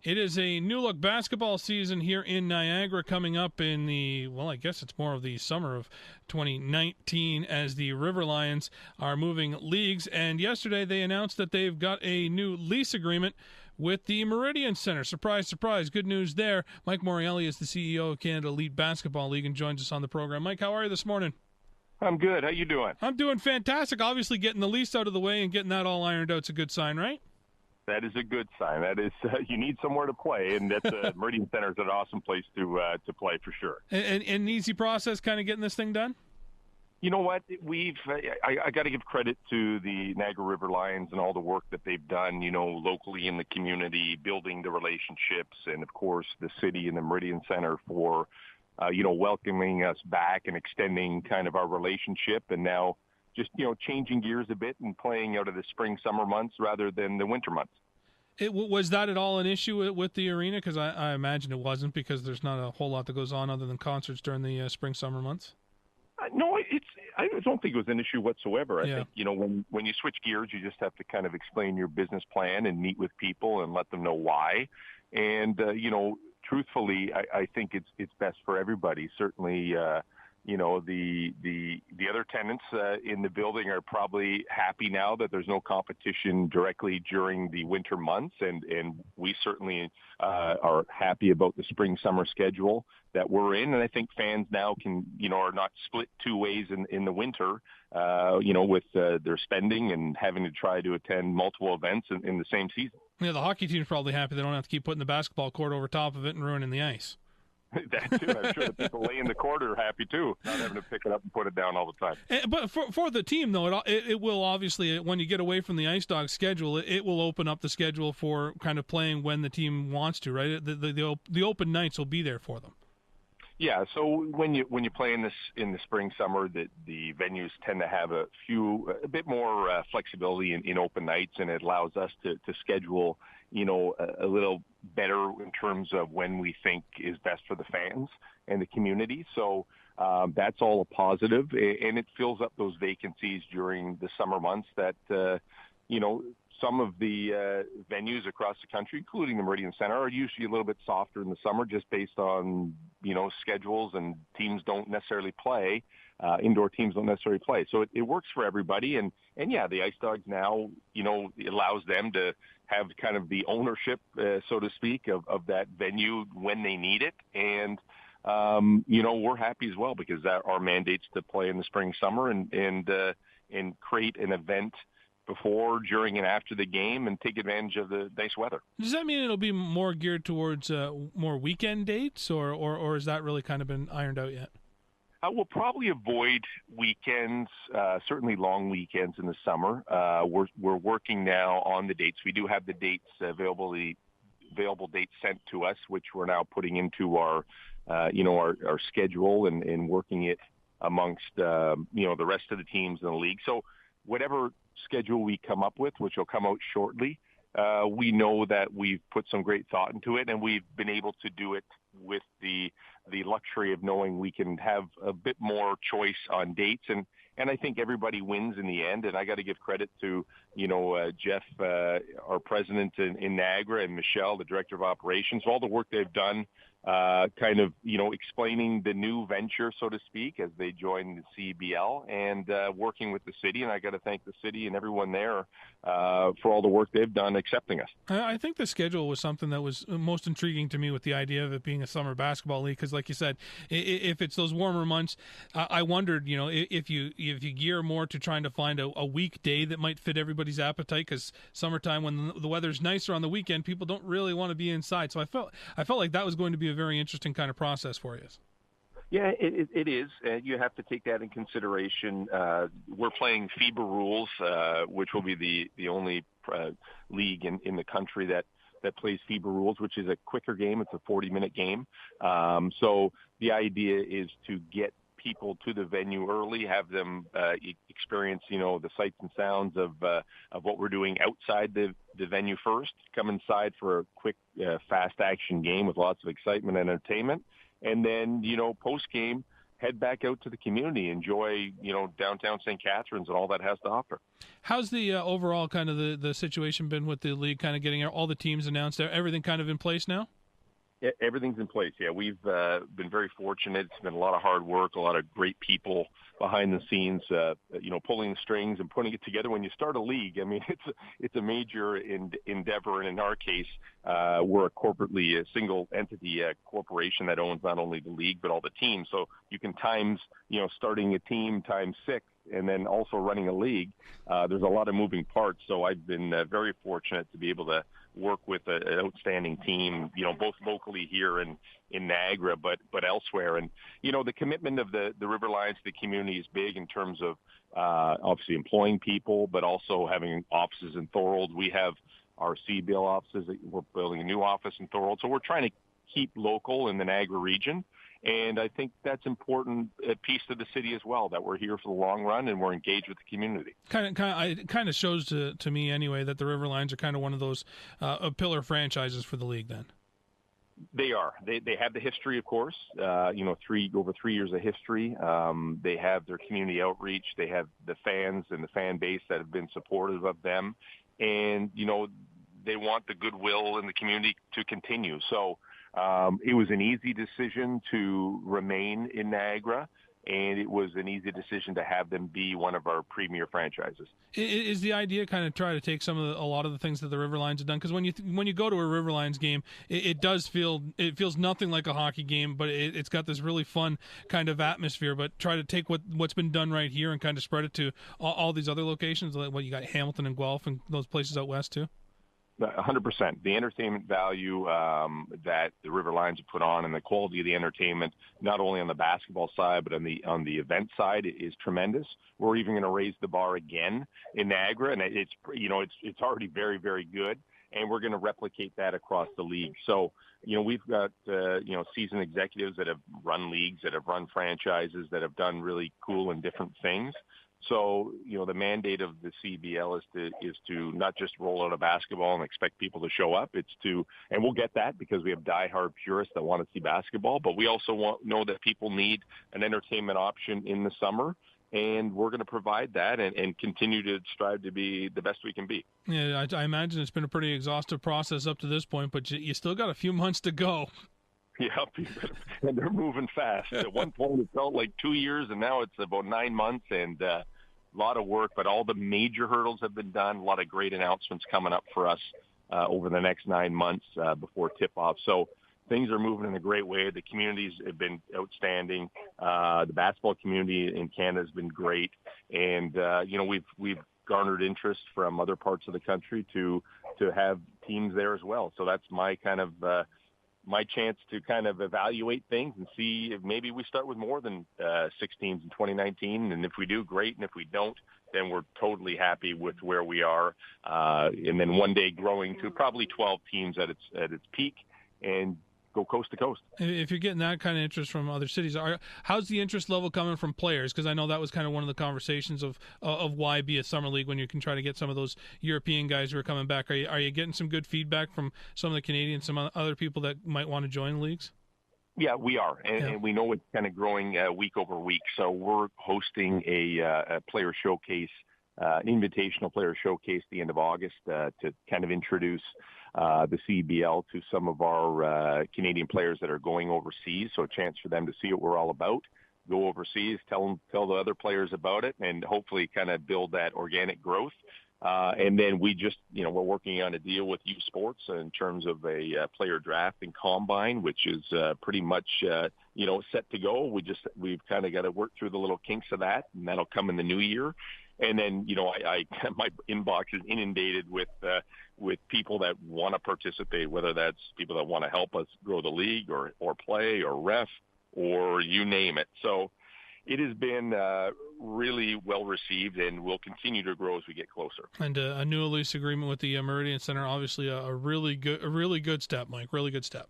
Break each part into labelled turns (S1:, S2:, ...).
S1: It is a new look basketball season here in Niagara coming up in I guess it's more of the summer of 2019 as the River Lions are moving leagues. And yesterday they announced that they've got a new lease agreement with the Meridian Center. Surprise, surprise. Good news there. Mike Morreale is the CEO of Canada Elite Basketball League and joins us on the program. Mike, how are you this morning?
S2: I'm good. How you doing?
S1: I'm doing fantastic. Obviously getting the lease out of the way and getting that all ironed out is a good sign, right?
S2: That is a good sign. That is, you need somewhere to play, and that's Meridian Center is an awesome place to play for sure.
S1: And an easy process, kind of getting this thing done.
S2: You know what? I got to give credit to the Niagara River Lions and all the work that they've done. Locally in the community, building the relationships, and of course the city and the Meridian Center for, welcoming us back and extending kind of our relationship, and now just, changing gears a bit and playing out of the spring, summer months rather than the winter months.
S1: Was that at all an issue with the arena? Because I imagine it wasn't, because there's not a whole lot that goes on other than concerts during the spring, summer months.
S2: No, I don't think it was an issue whatsoever. I
S1: Yeah.
S2: think, when you switch gears, you just have to kind of explain your business plan and meet with people and let them know why. And, truthfully, I think it's best for everybody. Certainly, the other tenants in the building are probably happy now that there's no competition directly during the winter months, and we certainly are happy about the spring summer schedule that we're in. And I think fans now are not split two ways in the winter, with their spending and having to try to attend multiple events in the same season.
S1: Yeah, the hockey team's probably happy they don't have to keep putting the basketball court over top of it and ruining the ice.
S2: That too. I'm sure the people laying the court are happy too, not having to pick it up and put it down all the time.
S1: But for the team, though, it will obviously, when you get away from the Ice Dogs schedule, it will open up the schedule for kind of playing when the team wants to, right? The open nights will be there for them. Yeah.
S2: So when you play in the spring, summer, the venues tend to have a bit more flexibility in open nights, and it allows us to schedule a little better in terms of when we think is best for the fans and the community. So that's all a positive, and it fills up those vacancies during the summer months that, some of the venues across the country, including the Meridian Center, are usually a little bit softer in the summer just based on, schedules, and teams don't necessarily play. Indoor teams don't necessarily play. So it works for everybody. And yeah, the Ice Dogs now, it allows them to have kind of the ownership, so to speak, of that venue when they need it. And, we're happy as well, because our mandate's to play in the spring, summer and create an event before, during, and after the game, and take advantage of the nice weather.
S1: Does that mean it'll be more geared towards more weekend dates, or has that really kind of been ironed out yet?
S2: We'll probably avoid weekends, certainly long weekends in the summer. We're working now on the dates. We do have the dates available dates sent to us, which we're now putting into our schedule and working it amongst, the rest of the teams in the league. So whatever schedule we come up with, which will come out shortly, we know that we've put some great thought into it, and we've been able to do it with the luxury of knowing we can have a bit more choice on dates, and I think everybody wins in the end. And I got to give credit to Jeff, our president in Niagara, and Michelle, the director of operations, all the work they've done, kind of explaining the new venture, so to speak, as they join the CBL, and working with the city. And I got to thank the city and everyone there for all the work they've done accepting us.
S1: I think the schedule was something that was most intriguing to me, with the idea of it being a summer basketball league, because like you said, if it's those warmer months, I wondered, if you gear more to trying to find a weekday that might fit everybody's appetite, because summertime, when the weather's nicer on the weekend, people don't really want to be inside. So I felt like that was going to be a very interesting kind of process for you.
S2: Yeah, it is. You have to take that in consideration. We're playing FIBA rules, which will be the only league in the country that plays FIBA rules, which is a quicker game. It's a 40-minute game. So the idea is to get people to the venue early, have them experience, the sights and sounds of what we're doing outside the venue first, come inside for a quick, fast action game with lots of excitement and entertainment. And then, post game, head back out to the community, enjoy, downtown St. Catharines and all that has to offer.
S1: How's the overall kind of the situation been with the league, kind of getting all the teams announced? Everything kind of in place now?
S2: Everything's in place. Yeah, we've been very fortunate. It's been a lot of hard work, a lot of great people behind the scenes, pulling the strings and putting it together. When you start a league, I mean, it's a major endeavor, and in our case, we're a single entity corporation that owns not only the league but all the teams. So you can times, starting a team times 6, and then also running a league. There's a lot of moving parts. So I've been very fortunate to be able to work with an outstanding team, both locally here in Niagara, but elsewhere. And, the commitment of the River Lions to the community is big in terms of obviously employing people, but also having offices in Thorold. We have our CBL offices. We're building a new office in Thorold. So we're trying to keep local in the Niagara region. And I think that's important piece to the city as well, that we're here for the long run and we're engaged with the community.
S1: It kind of shows to me anyway that the River Lions are kind of one of those pillar franchises for the league then.
S2: They are. They have the history, of course, over 3 years of history. They have their community outreach. They have the fans and the fan base that have been supportive of them. And, they want the goodwill in the community to continue. So it was an easy decision to remain in Niagara, and it was an easy decision to have them be one of our premier franchises.
S1: Is the idea kind of try to take a lot of the things that the River Lions have done? Because when you go to a River Lions game, it feels nothing like a hockey game, but it's got this really fun kind of atmosphere. But try to take what's been done right here and kind of spread it to all these other locations. Like what you got, Hamilton and Guelph and those places out west too.
S2: 100%. The entertainment value that the River Lions have put on, and the quality of the entertainment, not only on the basketball side but on the event side, is tremendous. We're even going to raise the bar again in Niagara, and it's already very, very good, and we're going to replicate that across the league. So we've got seasoned executives that have run leagues, that have run franchises, that have done really cool and different things. So, the mandate of the CBL is to not just roll out a basketball and expect people to show up. And we'll get that because we have diehard purists that want to see basketball, but we also know that people need an entertainment option in the summer, and we're going to provide that and continue to strive to be the best we can be.
S1: Yeah, I imagine it's been a pretty exhaustive process up to this point, but you still got a few months to go.
S2: Yeah, and they're moving fast. At one point, it felt like 2 years, and now it's about 9 months, and a lot of work. But all the major hurdles have been done. A lot of great announcements coming up for us over the next 9 months before tip-off. So things are moving in a great way. The communities have been outstanding. The basketball community in Canada has been great, and we've garnered interest from other parts of the country to have teams there as well. So that's my kind of my chance to kind of evaluate things and see if maybe we start with more than 6 teams in 2019. And if we do, great. And if we don't, then we're totally happy with where we are. And then one day growing to probably 12 teams at its peak and go coast to coast.
S1: If you're getting that kind of interest from other cities, how's the interest level coming from players? Because I know that was kind of one of the conversations of why be a summer league when you can try to get some of those European guys who are coming back. Are you getting some good feedback from some of the Canadians, some other people that might want to join leagues?
S2: Yeah, we are, and we know it's kind of growing week over week. So we're hosting a player showcase, invitational player showcase, the end of August to kind of introduce the CBL to some of our Canadian players that are going overseas. So a chance for them to see what we're all about, go overseas, tell the other players about it, and hopefully kind of build that organic growth. And then we just, we're working on a deal with U Sports in terms of a player draft and combine, which is pretty much, set to go. We've kind of got to work through the little kinks of that, and that'll come in the new year. And then, my inbox is inundated with people that want to participate, whether that's people that want to help us grow the league or play or ref or you name it. So it has been really well received, and will continue to grow as we get closer.
S1: And a new lease agreement with the Meridian Center, obviously a really good step, Mike. Really good step.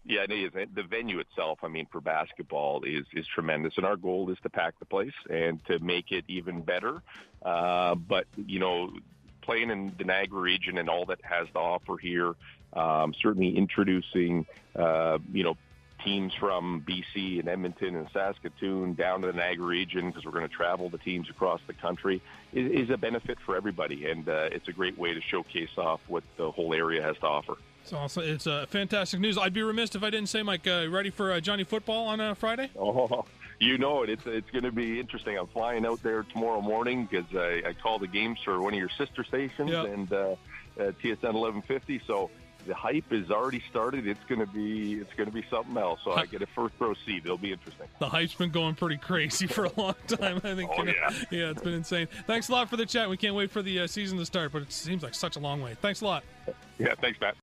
S2: Yeah, it is. The venue itself, for basketball is tremendous, and our goal is to pack the place and to make it even better. But playing in the Niagara region and all that has to offer here, certainly introducing, teams from BC and Edmonton and Saskatoon down to the Niagara region, because we're going to travel the teams across the country, is a benefit for everybody. And it's a great way to showcase off what the whole area has to offer.
S1: It's fantastic news. I'd be remiss if I didn't say, Mike, ready for Johnny Football on Friday?
S2: Oh, you know it. It's going to be interesting. I'm flying out there tomorrow morning because I call the games for one of your sister stations, and TSN 1150. So the hype is already started. It's going to be something else. So I get a first row seat. It'll be interesting.
S1: The hype's been going pretty crazy for a long time, I think. Yeah, it's been insane. Thanks a lot for the chat. We can't wait for the season to start, but it seems like such a long way. Thanks a lot.
S2: Yeah, thanks, Matt.